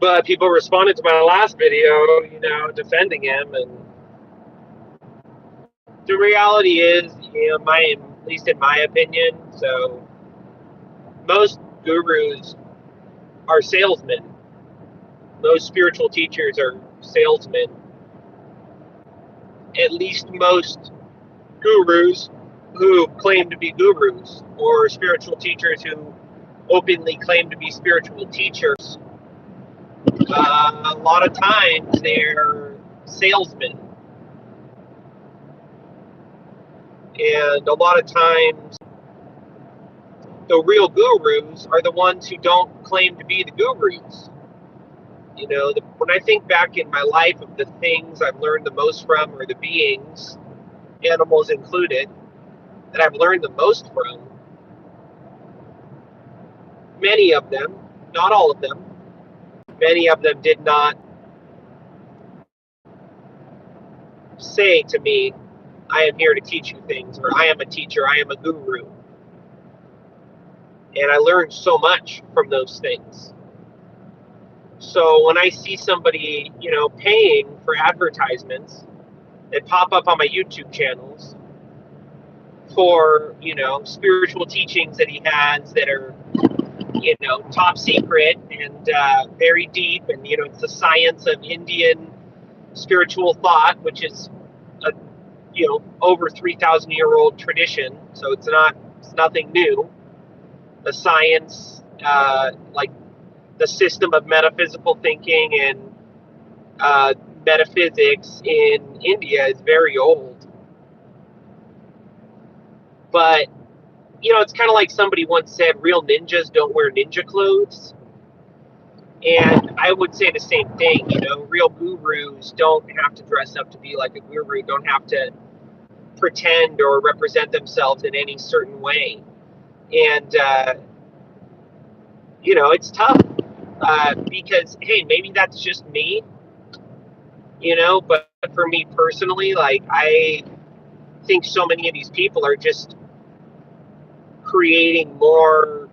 But people responded to my last video, defending him, and the reality is, at least in my opinion, so most gurus are salesmen. Most spiritual teachers are salesmen. At least most gurus who claim to be gurus, or spiritual teachers who openly claim to be spiritual teachers, a lot of times they're salesmen. And a lot of times the real gurus are the ones who don't claim to be the gurus. When I think back in my life of the things I've learned the most from, or the beings, animals included, that I've learned the most from, many of them, not all of them, many of them did not say to me, I am here to teach you things, or I am a teacher, I am a guru. And I learned so much from those things. So when I see somebody, paying for advertisements that pop up on my YouTube channels for, spiritual teachings that he has that are, top secret and very deep, and, it's the science of Indian spiritual thought, which is a, over 3,000-year-old tradition. So it's nothing new. The science, like the system of metaphysical thinking and metaphysics in India is very old. But, it's kind of like somebody once said, real ninjas don't wear ninja clothes. And I would say the same thing, real gurus don't have to dress up to be like a guru, don't have to pretend or represent themselves in any certain way. And, it's tough because, hey, maybe that's just me, but for me personally, like, I think so many of these people are just creating more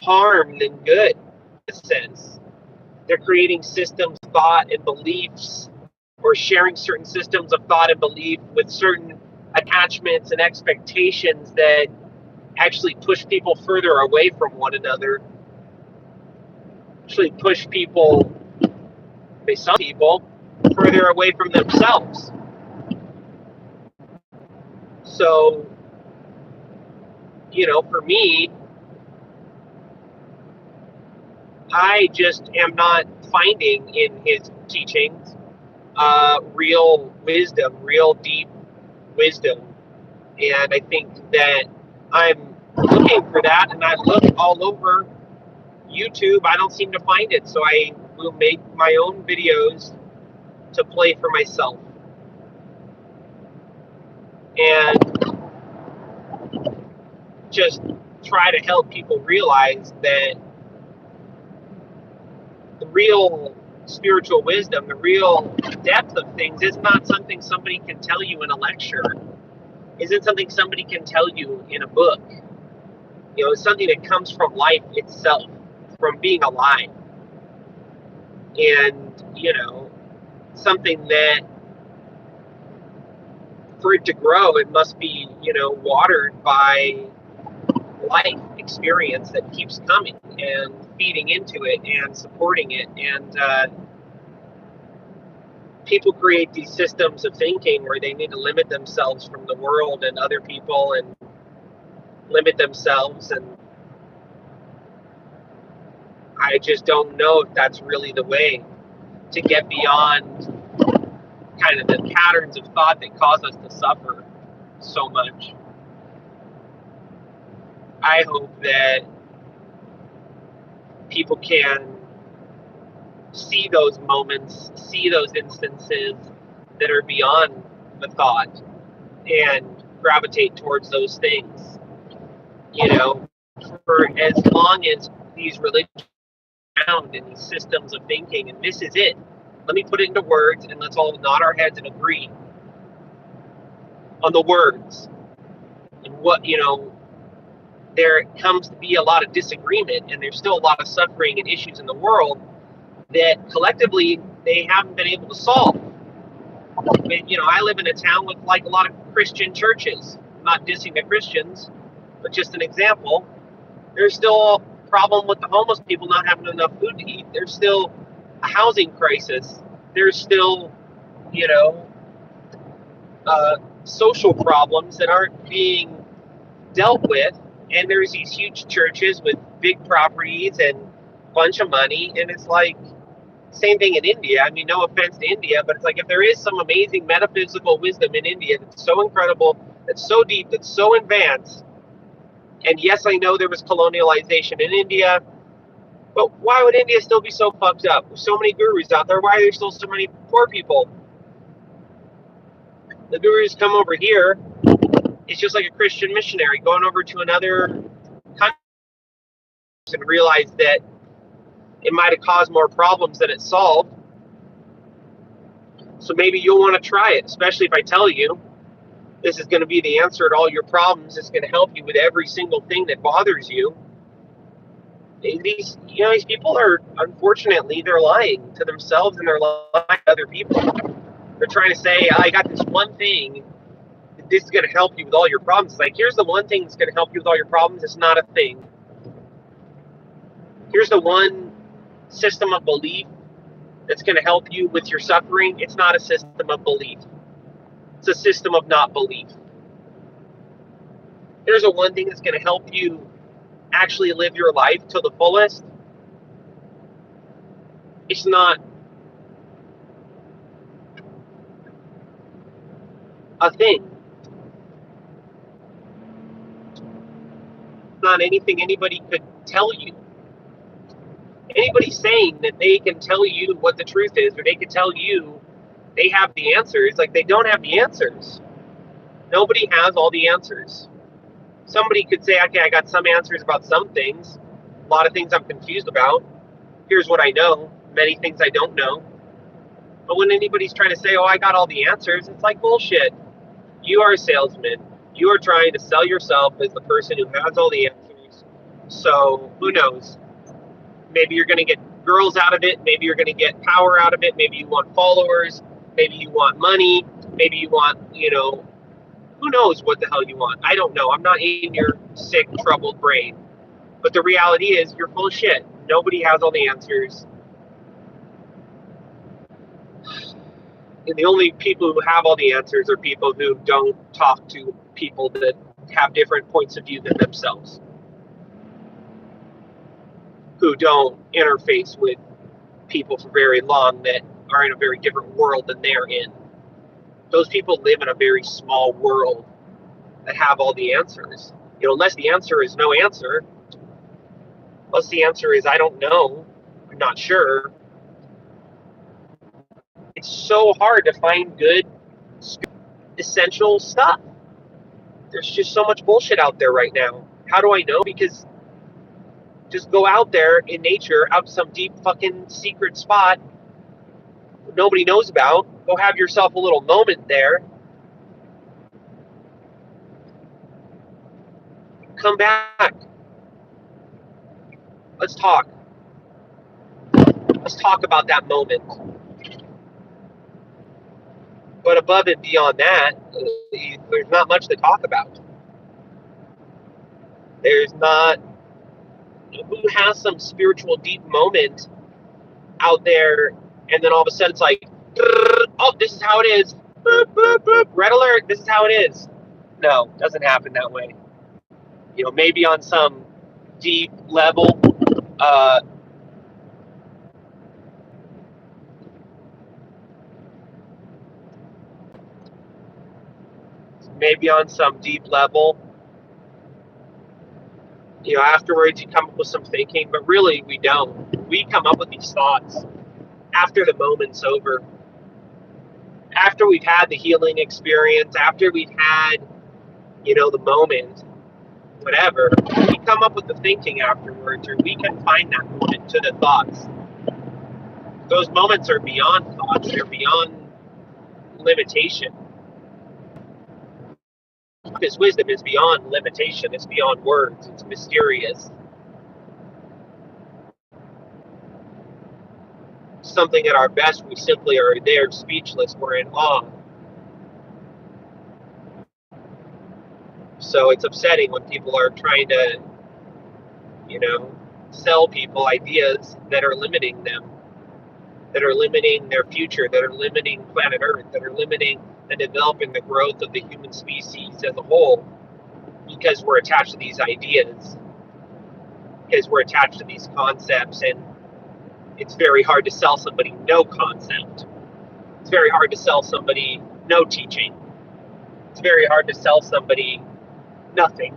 harm than good, in a sense. They're creating systems, thought, and beliefs, or sharing certain systems of thought and belief with certain attachments and expectations that actually push people further away from one another, actually push people, some people, further away from themselves. So, for me, I just am not finding in his teachings real wisdom, real deep wisdom. And I think that I'm looking for that, and I look all over YouTube. I don't seem to find it, so I will make my own videos to play for myself. And just try to help people realize that the real spiritual wisdom, the real depth of things is not something somebody can tell you in a lecture. Isn't something somebody can tell you in a book. It's something that comes from life itself, from being alive. And, something that, for it to grow, it must be, watered by life experience that keeps coming and feeding into it and supporting it. And people create these systems of thinking where they need to limit themselves from the world and other people and limit themselves. And I just don't know if that's really the way to get beyond kind of the patterns of thought that cause us to suffer so much. I hope that people can see those moments, see those instances that are beyond the thought, and gravitate towards those things. For as long as these religions are around and these systems of thinking, and this is it. Let me put it into words, and let's all nod our heads and agree on the words and what there comes to be a lot of disagreement, and there's still a lot of suffering and issues in the world that collectively they haven't been able to solve. But, I live in a town with like a lot of Christian churches. I'm not dissing the Christians, but just an example. There's still a problem with the homeless people not having enough food to eat. There's still a housing crisis. There's still, social problems that aren't being dealt with. And there's these huge churches with big properties and a bunch of money. And it's like, same thing in India. I mean, no offense to India, but it's like if there is some amazing metaphysical wisdom in India that's so incredible, that's so deep, that's so advanced, and yes, I know there was colonialization in India, but why would India still be so fucked up? There's so many gurus out there. Why are there still so many poor people? The gurus come over here. It's just like a Christian missionary going over to another country and realize that it might have caused more problems than it solved. So maybe you'll want to try it, especially if I tell you this is going to be the answer to all your problems. It's going to help you with every single thing that bothers you. These people are, unfortunately, they're lying to themselves and they're lying to other people. They're trying to say, I got this one thing. This is going to help you with all your problems. It's like, here's the one thing that's going to help you with all your problems. It's not a thing. Here's the one system of belief that's going to help you with your suffering. It's not a system of belief. It's a system of not belief. Here's the one thing that's going to help you actually live your life to the fullest. It's not a thing. It's not anything anybody could tell you. Anybody saying that they can tell you what the truth is, or they can tell you they have the answers, like, they don't have the answers. Nobody has all the answers. Somebody could say, okay, I got some answers about some things. A lot of things I'm confused about. Here's what I know. Many things I don't know. But when anybody's trying to say, oh, I got all the answers, it's like bullshit. You are a salesman. You are trying to sell yourself as the person who has all the answers. So who knows? Maybe you're going to get girls out of it. Maybe you're going to get power out of it. Maybe you want followers. Maybe you want money. Maybe you want, who knows what the hell you want. I don't know. I'm not in your sick, troubled brain. But the reality is you're full of shit. Nobody has all the answers. And the only people who have all the answers are people who don't talk to people that have different points of view than themselves, who don't interface with people for very long that are in a very different world than they're in. Those people live in a very small world that have all the answers. Unless the answer is no answer, unless the answer is I don't know, I'm not sure, it's so hard to find good, essential stuff. There's just so much bullshit out there right now. How do I know? Because just go out there in nature, out some deep fucking secret spot nobody knows about. Go have yourself a little moment there. Come back. Let's talk. Let's talk about that moment. But above and beyond that, there's not much to talk about. There's not... Who has some spiritual deep moment out there, and then all of a sudden it's like, oh, this is how it is. Boop, boop, boop. Red alert, this is how it is. No, it doesn't happen that way. Maybe on some deep level, afterwards you come up with some thinking, but really we don't. We come up with these thoughts after the moment's over. After we've had the healing experience, after we've had, the moment, whatever, we come up with the thinking afterwards, or we can find that moment to the thoughts. Those moments are beyond thoughts. They're beyond limitation. deepest wisdom is beyond limitation. It's beyond words. It's mysterious. Something at our best, we simply are there, speechless. We're in awe. So it's upsetting when people are trying to, sell people ideas that are limiting them, that are limiting their future, that are limiting planet Earth, that are limiting and developing the growth of the human species as a whole, because we're attached to these ideas, because we're attached to these concepts. And it's very hard to sell somebody no concept. It's very hard to sell somebody no teaching. It's very hard to sell somebody nothing.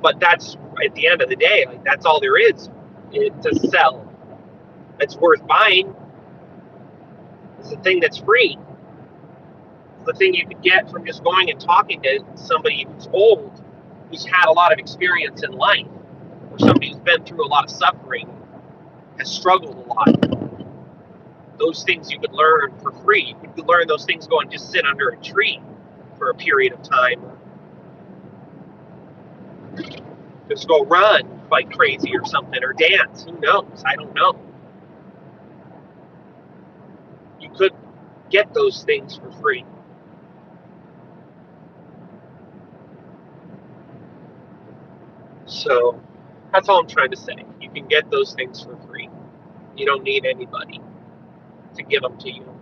But that's, at the end of the day, like, that's all there is to sell. That's worth buying. It's the thing that's free. It's the thing you could get from just going and talking to somebody who's old, who's had a lot of experience in life, or somebody who's been through a lot of suffering, has struggled a lot. Those things you could learn for free. You could learn those things, go and just sit under a tree for a period of time. Just go run like crazy or something, or dance. Who knows? I don't know. You could get those things for free. So that's all I'm trying to say. You can get those things for free. You don't need anybody to give them to you,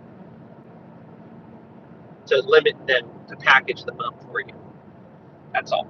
to limit them, to package them up for you. That's all.